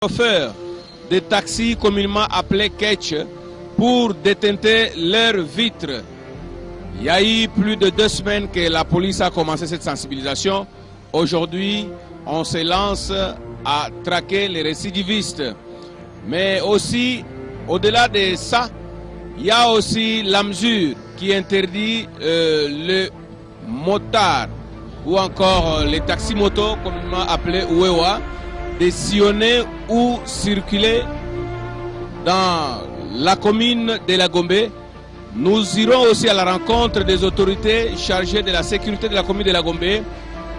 chauffeurs de taxis communément appelés ketch pour détenter leurs vitres. Il y a eu plus de 2 semaines que la police a commencé cette sensibilisation. Aujourd'hui, on se lance à traquer les récidivistes. Mais aussi, au-delà de ça, il y a aussi la mesure qui interdit le motard ou encore les taxis-motos communément appelés Wewa de sillonner ou circuler dans la commune de la Gombe. Nous irons aussi à la rencontre des autorités chargées de la sécurité de la commune de la Gombe,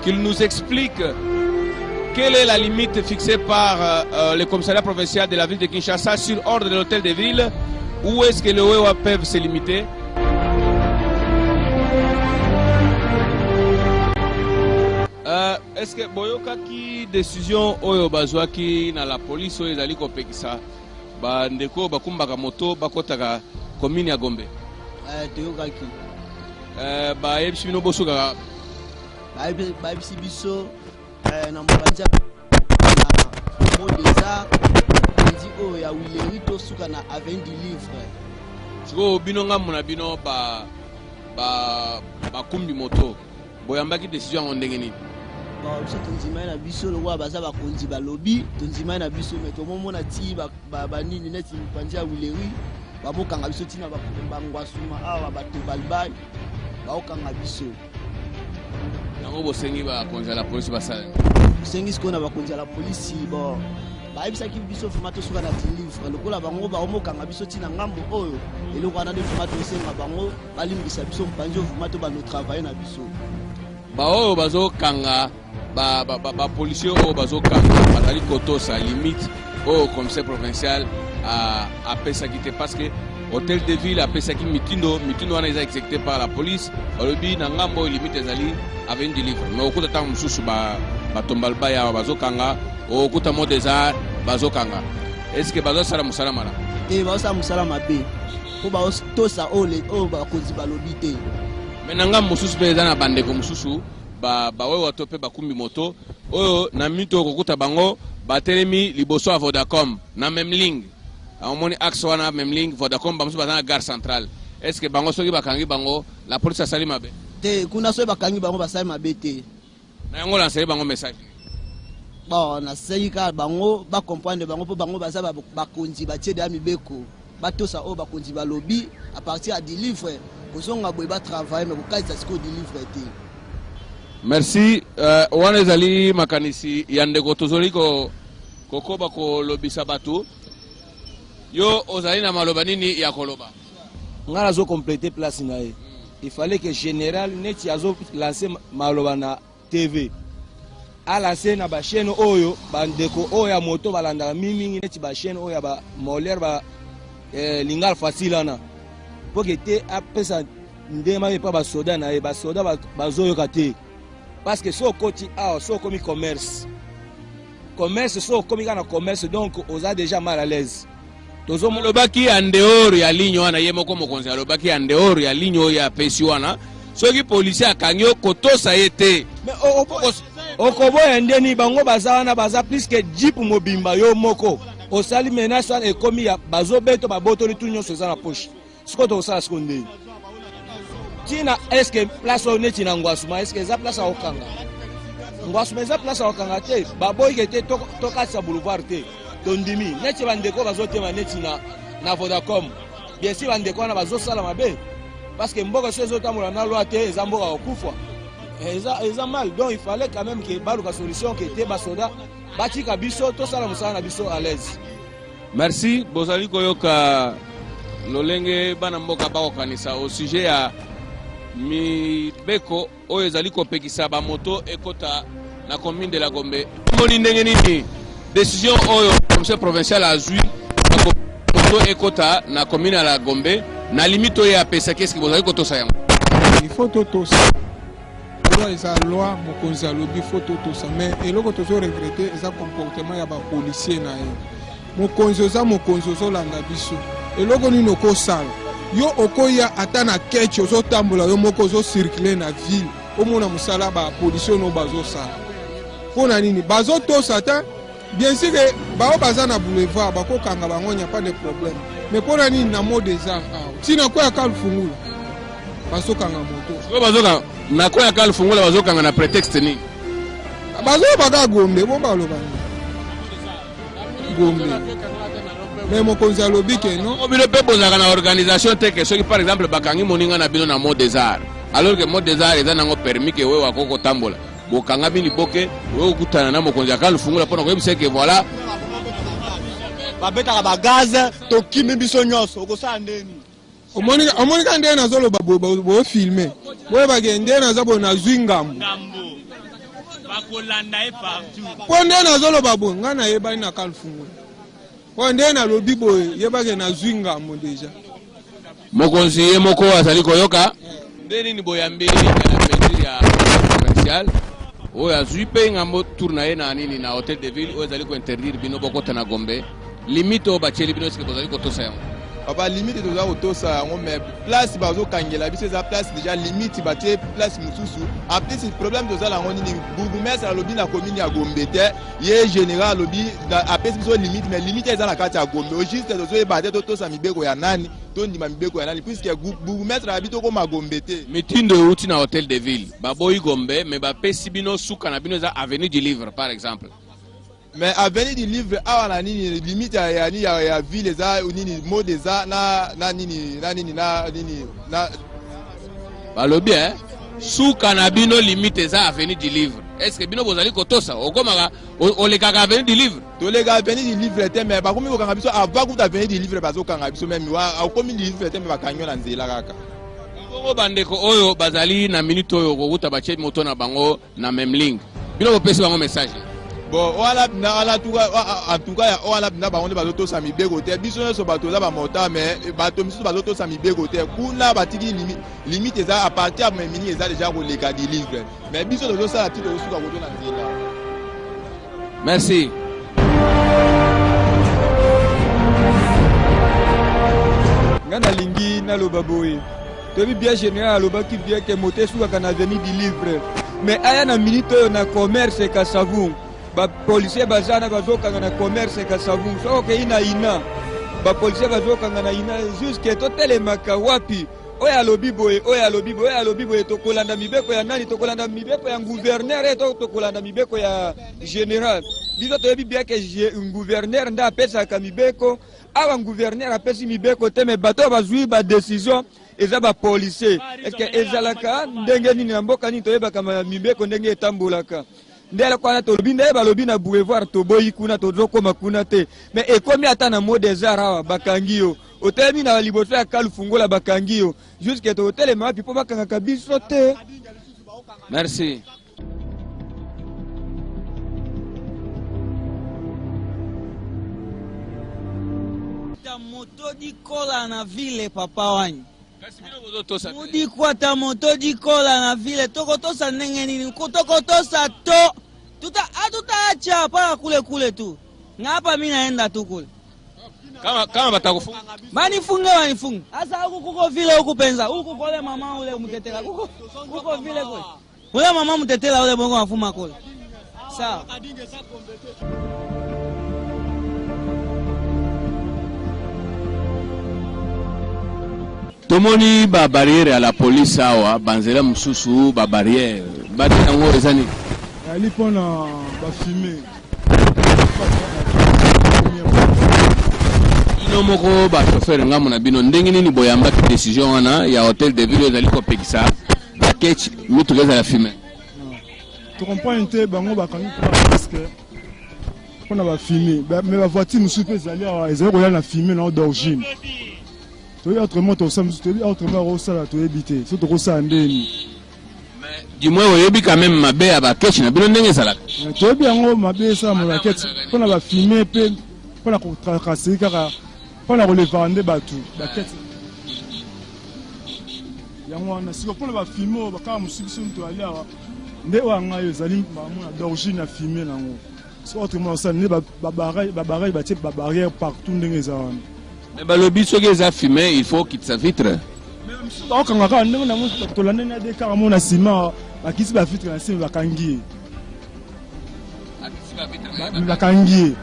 qu'ils nous expliquent quelle est la limite fixée par le commissariat provincial de la ville de Kinshasa sur ordre de l'hôtel de ville. Où est-ce que les Wewa peuvent se limiter? Est-ce que boyoka ki décision oyo bazwaki na la police oyo ezali kopekisa bandeko bakumbaka moto bakotaka commune ya Gombe? Toyokaki bayebisi bino bosukaka bayebisi biso na mopanzi na modeza panzi oyo ya wileri tosuka na avenue du livre. sikoyo bino ngambo na bino bakumbi moto boyambaki décision yango ndenge nini? Biso tonzimai na biso lokwa baza bakonzi balobi tonzimai na biso me tomomona ti banini neti mopanzi ya wileri babokanga biso ntina bangwasuma awa bato balibai baokanga biso yango bosengi bakonzi ya la polisi basala bosengi sikoyo na bakonzi ya la polisi bon bayebisaki biso vraimen tosuka na tilivre lokola bango baomokanga biso ntina ngambo oyo eloko wana nde vraimen tosenga bango balimbisa biso mopanzi oyo vraimen tobando travaille na biso baoyo bazokanga bapolisier oyo bazokanga bazali kotosa limite oyo commissaire provincial apesaki te parce que hôtel de ville apesaki mitindo wana eza exécuté par la police olobi na ngambo oyo limite ezali avenue du livre mais okuta ntango mosusu batomba libai awa bazokanga okuta mo deza bazokanga. Est-ce que bazosala mosala malamu? te bazosala mosala mabe mpo baotosa oyo bakonzi balobi te. me na ngambo mosusu mpe eza na bandeko mosusu bawewa to mpe bakumbi moto oyo na mito okokuta bango batelemi liboso ya Vodacom na même ligne omoni axe wana même ligne Vodacom bamosusu baza na gare centrale. Est-ce que bango soki bakangi bango la police asali mabe te? kuna soki bakangi bango basali mabe te. na yango lanseli bango message bon naseli kaka bango bacomprendre bango mpo bango baza bakonzi batie deya mibeko batosa oyo bakonzi balobi à partir ya dilivre kozonga boye batravaille me kokalisa sikoyo dilivre te. merci. wana ezali makanisi ya ndeko tozoli kokoba kolobisa bato yo ozali na maloba nini ya koloba? nga nazo complete place na ye. Il fallait que général neti azo lancer maloba na TV a lancer na ba chaîne oyo bandeko oyo ya moto balandaka mingi neti ba chaîne oyo ya ba molaire ba lingal facile na pour que te apesa ndema pa ba soda na ye ba soda bazoyoka te parce que so koti so komi commerce so komi kana commerce donc oza déjà mal à l'aise. Lobaki en dehors ya ligne wana ye moko mokonzi alobaki en dehors ya ligne oyo ya pesi wana soki policier akangi kotosa ye te. mais okoboya ndeni bango baza wana baza plus que jeep mobimba yo moko osali menace wana ekomi ya bazobeto babotoli tu nyonso eza na poche sikoyo tokosala siko ndeni tina. est-ce que place oyo neti na ngwasuma est-ce que eza place akokanga ngwasuma eza place akokanga te baboyike te tokatisa boulevard te tondimi neti bandeko bazotema neti na Vodacom bien sûr bandeko wana bazosala mabe parce que mboka so ezotambola na loi te eza mboka kokufa eza mal. Donc il fallait quand même que baluka solution que te basoda batika biso tosala mosala na biso à l'aise. merci. bozali koyoka lolenge bana mboka bakokanisa au sujet ya mibeko oyo ezali kopekisa bamoto ekota na commune de la Gombe. moni ndenge nini décision oyo commissaire provincial azwi moto ekota na commune ya la Gombe na limite oyo apesaki? Eske bozali kotosa yango? il faut totosa loi eza loi mokonzi alobi il faut totosa mais eloko tozo regrete eza comportement ya bapolisier na ye. mokonzi oza mokonzi ozolanda biso eloko nini okosala yo okoya ata na keche ozotambola yo moko ozocircule na ville omona mosala bapolisier no bazosala mpona nini bazotosa te bien sûr que bao baza na boulevard bakokanga bango n'y a pas de problème mais pour nani na mot des arts tina ko ya kalfungula bazokanga moto so bazokanga na ko ya kalfungula bazokanga na prétexte ni bazobaka gombe bo baloba gombe mais mokonzi alobi ke non bino pe bozaka na organisation te ke soki par exemple bakangi moninga na bino na mot des arts alors que mot des arts eza nango permis ke wewe wakoko tambola bokanga bini boke wewe okutana na mokonzi akalfungula mpona koyebisa ke voilà babetaka bagaz tokimi biso nyonso okosala ndeni omonika nde nazoloba bofilme boyebake nde naza bo nazwi ngambo po nde nazoloba bo ngai nayebani na kalfungula po nde nalobi boye yebake nazwi ngambo deja mokonzi ye moko azali koyoka nde nini boyambi na peinture ya commercial oyo azwi mpe ngambo tour na ye na nini na hôtel de ville oyo ezali kointerdire bino bokota na Gombe limite oyo batieli bino esike bozali kotosa yango papa limite toza kotosa yango mais place bazokangela biso eza place déjà limite batie place mosusu apres problème tozala yango nini bourgmestre alobi na commune ya Gombe te ye général alobi apesi biso limite mais limite eza na kati ya Gombe au juste tozoyeba te totosa mibeko ya nani tondima mibeko ya nani puisque bourgmestre abi tokoma Gombe te mitindo euti na hôtel de ville baboyi Gombe mais bapesi bino suka na bino eza avenue du Livre par exemple. Mais avenue du Livre awa na nini limite ya ville eza nini mot des arts na nini na balobi suka na bino limite eza avenue du Livre. Est-ce que bino bozali kotosa okomaka olekaka avenue du Livre toleka avenue du Livre te mais bakomi kokanga biso avant kuta avenue du Livre bazokanga biso même akomi du Livre te mais bakanyo na nzela kaka bongo bandeko oyo bazali na minute oyo kokuta batie moto na bango na même ligne bino bopesi bango message. Bon, en tout cas, on a bien parlé de l'auto sami bégoté. Bisous sur bateau là, bamota, mais bateau missus sur l'auto sami bégoté. Kuna batiki limite ça à partir de mini ça déjà pour les cas du livre. Mais bisous de ça la petite aussi à côté dans le Merci. Ngana lingi na lobaboy. Tobi bien général lobaki bien que moté sur la avenue du Livre. Mais aya na minute na commerce ka savon. Ba policier bazana bazokanga na commerce ka savon so ke ina ba policier bazokanga na ina jusque totele makawapi oya lobi boy tokolanda mibeko ya nani tokolanda mibeko ya gouverneur et tokolanda mibeko ya général biso toyebi bien que gouverneur nda pesa ka mibeko awa gouverneur apesi mibeko te me bato bazui ba décision eza ba policier est-ce que ezalaka ndenge nini na mboka nini toyebaka mibeko ndenge etambolaka ndela kwana tolobi nde balobi na boulevard toboyi kuna tozokoma kuna te mais ekomi ata na mot des arts awa bakangi yo otemi na liboso ya kalfungola bakangi yo jusque to hotelema wapi po bakangaka biso te. Merci. Ta moto di kola na ville papa wani mudi kwata moto di kola na ville tokotosa ndenge nini tokotosa to tutaacha para kule tu ngapa mimi naenda tu kule kama batakufunga banifunga asa kuko vile huko penza huko kole mama ule mtetela kuko vile kule ule mama mtetela ule bongo afuma kule sawa. Tomoni ba barrière à la police awa banzela mususu ba barrière bati nango ezani ali pona ba fumer ino moko ba chauffeur ngamu na bino ndenge nini boyamba ki décision wana ya hôtel de ville ezali ko pekisa ba ketch mutu geza la fumer tu comprends inte bango ba kangi parce que pona ba fumer mais ba voiture mususu pe ezali ezali ko na fumer na d'origine. Tu es autrement ça là, tu es habité. C'est trop ça ndeni. Mais du moins on est quand même mabé à ba ketch na bino ndenge sala. Tu es bien ngo mabé ça ma ketch. Pona ba filmer pe pona ko tracasser kaka pona ko le vendre batu ba ketch. Yango na siko pona ba filmer ba ka musubiso nto ali awa. Nde wa ngayo zali ba mona d'origine na filmer nango. C'est autrement ça ne ba barrière ba barrière partout ndenge za wana. Mais balobi soki eza fumé il faut qu'il s'avitre. Donc on va ndenge na musu tolanda na de caramo na ciment bakisi ba vitre na ciment bakangi. Akisi ba vitre bakangi.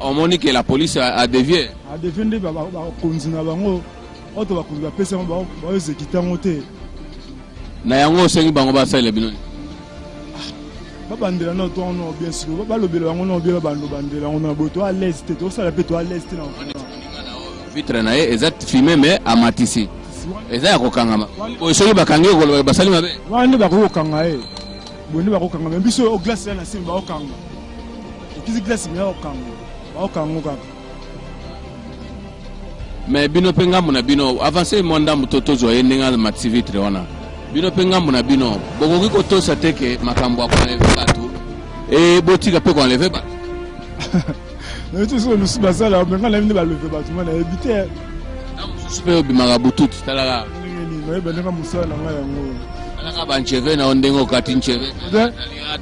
On m'a dit que la police a dévié. A dévié bakonzi na bango oto bakonzi bapesa bango baexécuter ngo te. Na yango sengi bango basala bino. Babandela no to no bien sûr balobela bango no bien bandela on a boto à l'est to sala pe to à l'est na. Vitre na exact filmé mais amatisi. Eza ko kangama. O soki bakangi ko basali mabe. Wande bako kanga Boni bako kanga mais biso o glace na simba o kanga. Kisi glace mais o kanga. Ba o kanga ka. Mais bino penga muna bino avancer monda mutoto zo yenga matisi vitre wana. Bino penga muna bino bokoki ko to sateke makambo ko enlever batu. Et botika pe ko enlever batu. Mais tu sais nous basala mais quand la mine ba lever batu mana éviter. Super obimaka bututi talaka. Ngai benga musala nga yango. Alaka bancheve na ondengo kati ncheve.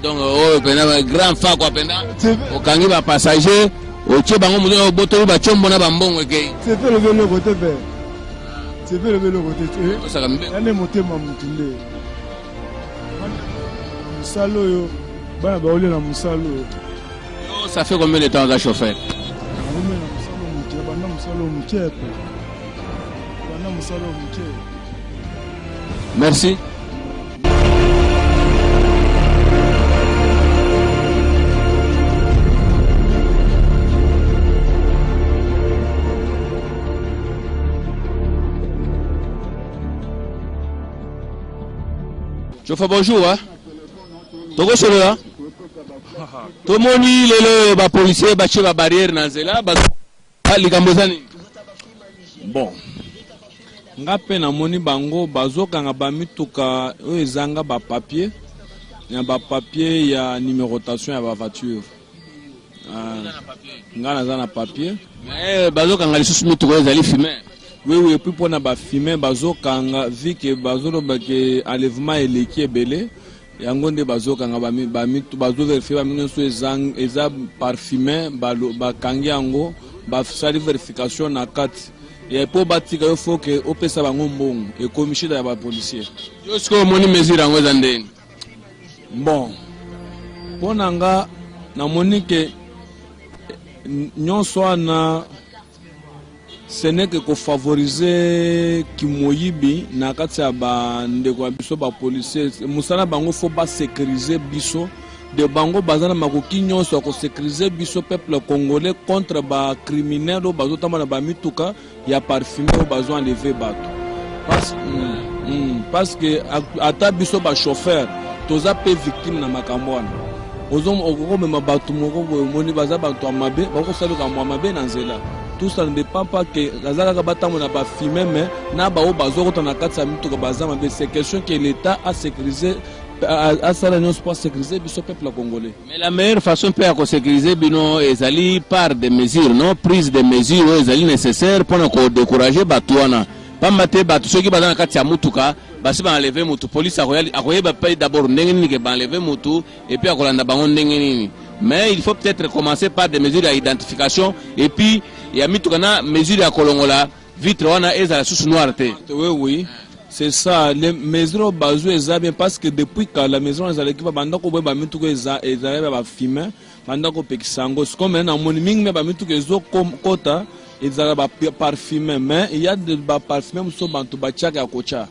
Donc oh pena grand fa kwa pena. Okangi ba passager, oche bango muzo boto ba chombo na bambongo ke. C'est fait le vélo côté be. C'est fait le vélo côté. Ça kambe. Ane motema mutunde. Musalo yo. Bana ba ole na musalo. Yo ça fait combien de temps ça chauffeur? Merci. Je fais bonjour. Togo solo là. Tout le monde les policiers battent la barrière dans zela ligambozani. Bon. Ngape na moni bango bazokanga ba mituka oyo ezanga ba papier. Ya ba papier ya numérotation ya ba voiture. Ngana za na papier. Mais bazokanga lisusu mituka ezali fumer. Oui, puis pour na ba fumer bazokanga vu que bazolo ba ke enlèvement eleki ebele. Yango nde bazokanga ba mitu bazoverifie ba minonso eza parfumé ba kangi yango ba sali vérification na kati. Et pour batika il faut que opesa bango mbongo et commissaire ya ba policier. Yo siko moni mesure yango zandeni. Bon. Ponanga na monique nyonso na ce n'est que ko favoriser kimoyibi na kati ya ba ndeko biso ba policier musala bango faut ba sécuriser biso de bango bazana makoki nyonso ko sécuriser biso peuple congolais contre ba criminels o bazotama na ba mituka ya parfumé o bazo enlever bato parce que ata biso ba chauffeur toza pe victime na makambo wana ozom okoko mema bato moko moni baza bato amabe bako saluka amabe na nzela. Tout ça ne dépend pas que Razaka Batamona ba filmé mais na ba o bazo na kati ya mituka bazama mais c'est question que l'État a sécurisé à ça la pour sécuriser le peuple congolais. Mais la meilleure façon pour sécuriser bino ezali par des mesures non prise de mesures ezali nécessaire pour nous décourager batuana pas mater batu ceux qui bazana kati ya mutuka basi ba enlever mutu police akoyeba pa d'abord ndenge nini ke ba enlever mutu et puis akolanda bango ndenge nini. Mais il faut peut-être commencer par des mesures d'identification et puis il y a mis tout cas mesures à kolongola vitre wana ezala sous noir te. Oui, c'est ça les mesures bazo ezabien parce que depuis que la maison ezala ki ba banda ko ba mitu ko ezala ba filmer banda ko pekisango comme na moni mingi me ba mitu ko ezo kota ezala ba parfumé mais il y a de ba parfumé muso bantu ba chaka kocha.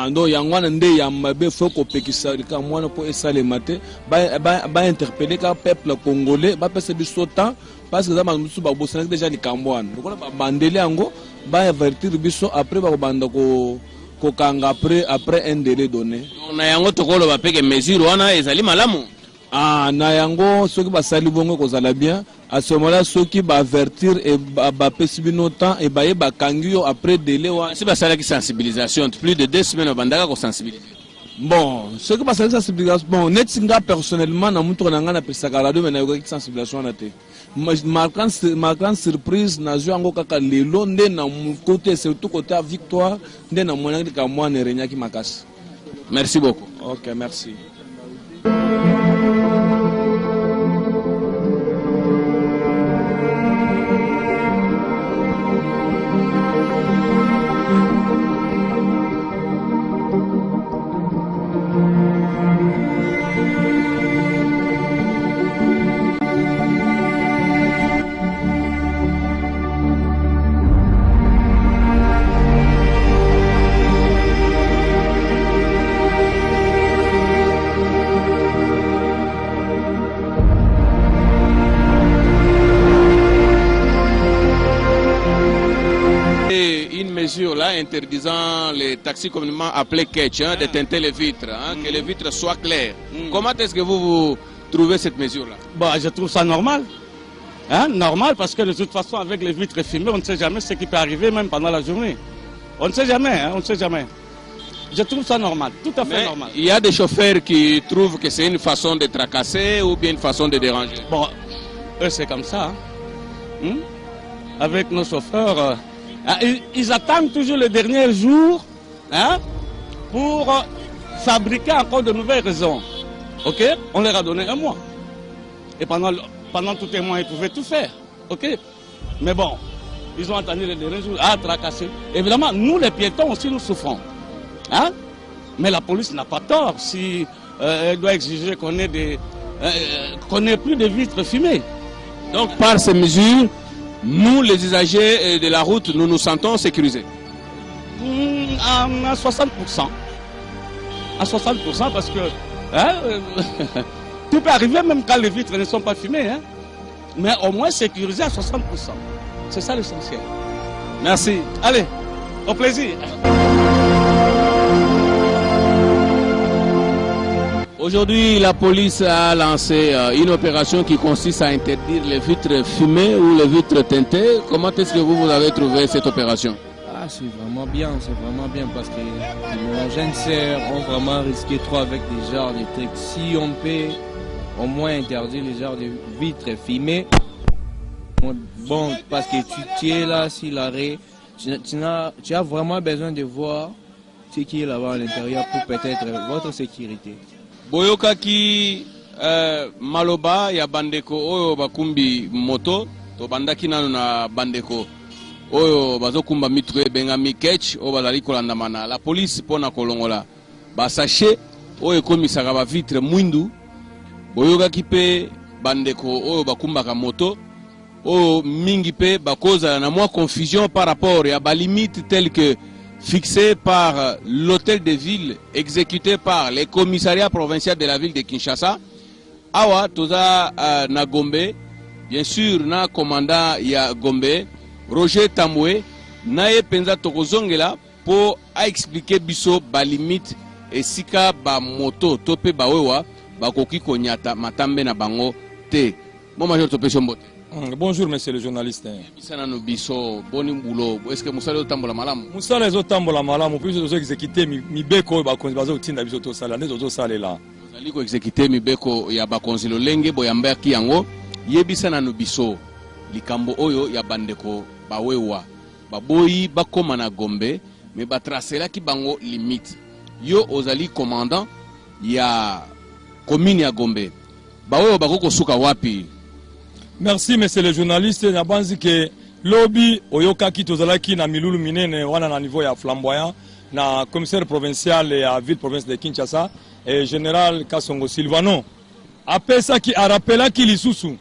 Donc yangwana nde ya mabe faut ko pekisa ka mwana po esale mate ba interpeller ka peuple congolais ba pese biso temps parce que za mamusu ba bosana déjà likambwana lokola ba bandele yango ba avertir biso après ba banda ko kanga après un délai donné. Donc na yango tokolo ba peke mesure wana ezali malamu. Na yango soki ba sali bongo ko zala bien à ce moment-là soki ba avertir et ba pesi bino temps et ba kangi yo après délai wa si ba sala ki sensibilisation plus de 2 semaines bandaka ko sensibiliser. Bon, ce que passe sensibilisation bon netinga personnellement na muto na ngana pesa kala do mena yo ki sensibilisation na te. Ma grande surprise na zo yango kaka lelo nde na côté surtout côté à Victoire nde na mona ka mwana renya ki makasi. Merci beaucoup. OK, merci. interdisant les taxis communément appelés catch, de teinter les vitres, que les vitres soient claires. Comment est-ce que vous trouvez cette mesure-là? Bon, je trouve ça normal. Hein, normal, parce que de toute façon, avec les vitres fumées, on ne sait jamais ce qui peut arriver même pendant la journée. On ne sait jamais, on ne sait jamais. Je trouve ça normal, tout à fait normal. Il y a des chauffeurs qui trouvent que c'est une façon de tracasser ou bien une façon de déranger. Bon, eux c'est comme ça. Avec nos chauffeurs, ils attendent toujours le dernier jour pour fabriquer encore de nouvelles raisons. Ok? On leur a donné un mois. Et pendant tout un mois, ils pouvaient tout faire. Ok? Mais bon, ils ont attendu le dernier jour à tracasser. Évidemment, nous les piétons aussi, nous souffrons. Hein? Mais la police n'a pas tort si elle doit exiger qu'on ait plus de vitres fumées. Donc par ces mesures, nous les usagers de la route, nous nous sentons sécurisés. À 60%. À 60% parce que tout peut arriver même quand les vitres ne sont pas fumées. Hein? Mais au moins sécurisé à 60%. C'est ça l'essentiel. Merci. Allez, au plaisir. Aujourd'hui, la police a lancé une opération qui consiste à interdire les vitres fumées ou les vitres teintées. Comment est-ce que vous avez trouvé cette opération? C'est vraiment bien parce que les jeunes sœurs ont vraiment risqué trop avec des genres de trucs. Si on peut au moins interdire les genres de vitres fumées, bon, parce que tu es là, si l'arrêt, tu as vraiment besoin de voir ce qui est là-bas à l'intérieur pour peut-être votre sécurité. Boyokaki maloba ya bandeko oyo bakumbi moto to bandaki nanu na bandeko oyo bazokumba mitro ebengami catch oyo bazali kolandamana la police pona kolongola basache oyo ekomisaka ba vitre mwindu. Boyokaki pe bandeko oyo bakumbaka moto oyo mingi pe bakoza na mwa confusion par rapport ya ba limite telles que fixé par l'hôtel de ville, exécuté par les commissariats provinciaux de la ville de Kinshasa. Awa toza na Gombe, bien sûr na commandant ya Gombe, Roger Tamwe, na ye penza tokozongela pour expliquer biso ba limite esika ba moto tope ba wewa ba koki konyata matambe na bango te. Bon major tope sombote. Bonjour monsieur le journaliste. Est-ce que Moussala Tambola Malam? Moussala Tambola Malam, plus de exécuter Mibeko, Bakonzibazo, Tinda Bisoto Salane, Zozo Salela. Vous allez exécuter Mibeko, Yabakonzilo Lenge, Boyamba Kiango, Yebisana Nubiso, Likambo Oyo, Yabandeko, Bawewa, Baboyi, Bakomana Gombe, mais Batrasela qui bango limite. Yo Ozali commandant, ya commune ya Gombe. Bawewa Bakoko Suka Wapi. Merci monsieur le journaliste. Nabanzi ke lobby oyokaki tozalaki na milulu minene wana na niveau ya flamboyant na commissaire provincial ya ville province de Kinshasa et général Kasongo Silvano apesa ki arapela ki lisusu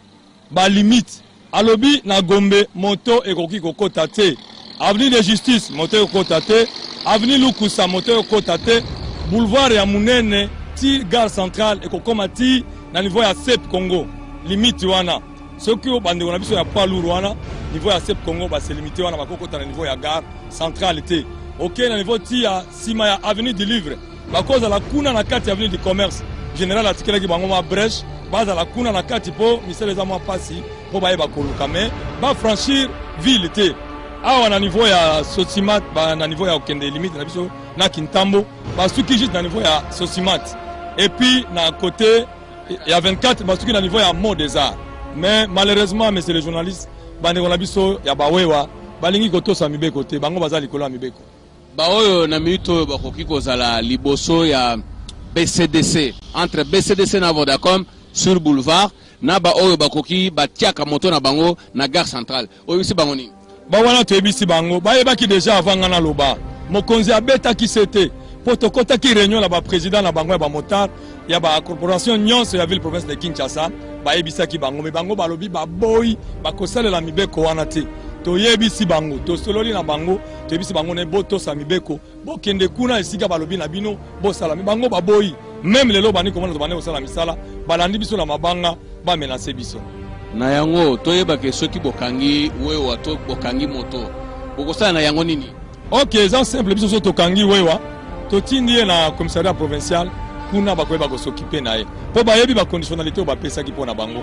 ba limite alobi na Gombe moto ekoki kokota te, avenue de justice moto ekokota te, avenue Lukusa moto ekokota te, boulevard ya munene ti gare centrale ekokoma ti na niveau ya CEP Congo limite wana. Ce qui est bandé, on a vu sur la poids lourd, niveau à CEP Congo, c'est limité, on a au niveau à gare centralité. Ok, au niveau de Simaya avenue du Livre, à cause de la Kuna na carte avenue du commerce, général article qui bango ma brèche, base à la Kuna na carte pour ministère des Amants passi pour bailler bakoluka mais va franchir ville té. Ah on a niveau à Sosimat, na niveau à Okende limite na biso na Kintambo, ba suki juste na niveau à Sosimat. Et puis na côté il y a 24 ba suki na niveau à Mont des Arts. Mais malheureusement, monsieur le journaliste, Bandegolabiso, ya bawewa, balingi koto sa mibeko te, bango bazali kola mibeko. Baoyo na mito bakoki kozala liboso ya BCDC, entre BCDC na Vodacom sur boulevard, na baoyo bakoki batiaka moto na bango na gare centrale. Oyo bisi bango ni. Ba wana to ebisi bango, ba yebaki déjà avant ngana loba. Mokonzi abeta ki sete, potokota ki réunion la ba président na bango ba motard, ya ba corporation nyonso ya ville province de Kinshasa. Ba yebisaki bango me bango balobi ba boy ba kosalela mibeko wana te to yebisi bango to sololi na bango to yebisi bango ne boto sa mibeko bo kende kuna esika balobi na bino bo sala bango ba boy même lelo bani komona to bane osala misala balandi biso na mabanga ba menacer biso na yango to yeba ke soki bokangi wewa to bokangi moto bokosala na yango nini Ok, c'est simple, biso tokangi wewa. Totindi na commissariat provincial kuna bakoyeba ko s'occuper na ye. Po bayebi ba conditionnalité o ba pesa ki pona bango.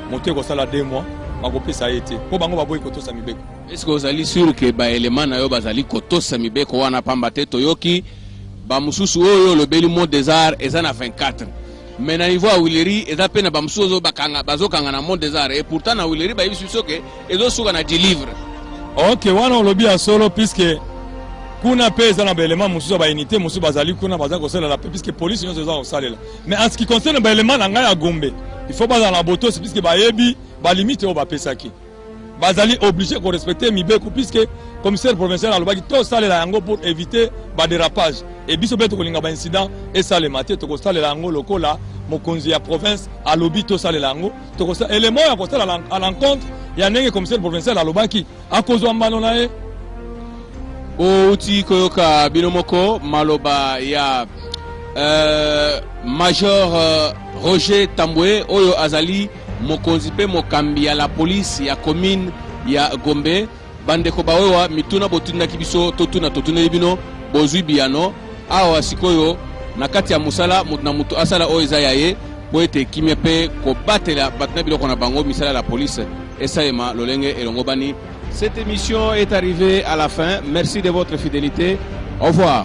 Monter ko sala 2 mois, bako pesa été. Po bango baboyi ko tosa mibeko. Est-ce que vous allez sûr que ba élément na yo bazali ko tosa mibeko wana pamba te toyoki ba mususu oyo le beli mot des arts ezana 24. Mais na niveau à Wileri eza pena ba mususu bakanga bazokanga na mot des arts et pourtant na Wileri ba yibisu soke ezo suka na délivre. Ok, wana on lobby à solo puisque kuna pesa na élément mususu ba unité mususu bazali kuna bazali ko sala la puisque police nyonso eza ko salela. Mais en ce qui concerne ba élément na ngai ya Gombe, il faut pas dans la boto puisque ba yebi ba limite o ba pesa ki. Bazali obligé de respecter Mibeko puisque commissaire provincial a l'obagi tout ça les lango pour éviter ba dérapage et biso beto kolinga ba incident et ça les maté to ko ça les lango lokola mokonzi ya province a lobby tout ça les lango to ko ça élément ya ko ça à l'encontre ya ndenge commissaire provincial a lobaki a kozwa mbano na e outi koyoka binomoko maloba ya major Roger Tambwe oyo azali mokonzi pe mokambi ya la police ya commune ya Gombe bandeko bawewa mituna botinda kibiso totuna libino bozwi biano awa sikoyo na kati ya musala na mutu asala oyo eza yaye po ete kimia pe ko batela batna biloko na bango misala la police esalema lolenge elongo bani. Cette émission est arrivée à la fin. Merci de votre fidélité. Au revoir.